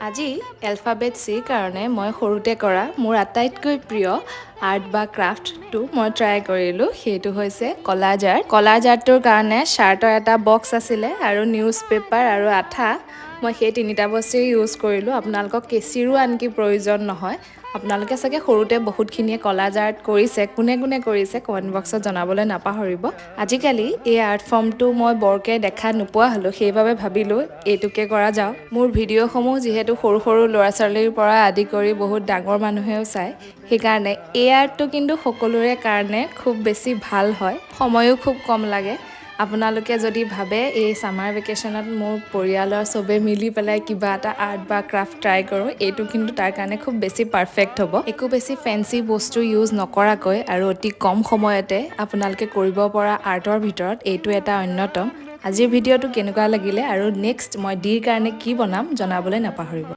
আজি এলফাবেট চিৰ কাৰণে মই সৰুতে কৰা মোৰ আটাইতকৈ প্ৰিয় আৰ্ট বা ক্ৰাফ্টটো মই ট্ৰাই কৰিলোঁ। সেইটো হৈছে কলাজ আৰ্ট। কলাজ আৰ্টটোৰ কাৰণে চাৰ্টৰ এটা বক্স আছিলে আৰু নিউজ পেপাৰ আৰু আঠা। মই সেই তিনিটা বস্তুৱেই ইউজ কৰিলোঁ। আপোনালোকক কেঁচিৰো আনকি প্ৰয়োজন নহয়। আপোনালোকে চাগে সৰুতে বহুতখিনিয়ে কলাজ আৰ্ট কৰিছে। কোনে কোনে কৰিছে কমেণ্ট বক্সত জনাবলৈ নাপাহৰিব। আজিকালি এই আৰ্ট ফৰ্মটো মই বৰকৈ দেখা নোপোৱা হ'লোঁ, সেইবাবে ভাবিলোঁ এইটোকে কৰা যাওক। মোৰ ভিডিঅ'সমূহ যিহেতু সৰু সৰু ল'ৰা ছোৱালীৰ পৰা আদি কৰি বহুত ডাঙৰ মানুহেও চায়, সেইকাৰণে এই আৰ্টটো কিন্তু সকলোৰে কাৰণে খুব বেছি ভাল হয়, সময়ো খুব কম লাগে। আপোনালোকে যদি ভাবে এই ছামাৰ ভেকেশ্যনত মোৰ পৰিয়ালৰ চবে মিলি পেলাই কিবা এটা আৰ্ট বা ক্ৰাফ্ট ট্ৰাই কৰোঁ, এইটো কিন্তু তাৰ কাৰণে খুব বেছি পাৰফেক্ট হ'ব। একো বেছি ফেঞ্চি বস্তু ইউজ নকৰাকৈ আৰু অতি কম সময়তে আপোনালোকে কৰিব পৰা আৰ্টৰ ভিতৰত এইটো এটা অন্যতম। আজিৰ ভিডিঅ'টো কেনেকুৱা লাগিলে আৰু নেক্সট মই ডিৰ কাৰণে কি বনাম জনাবলৈ নাপাহৰিব।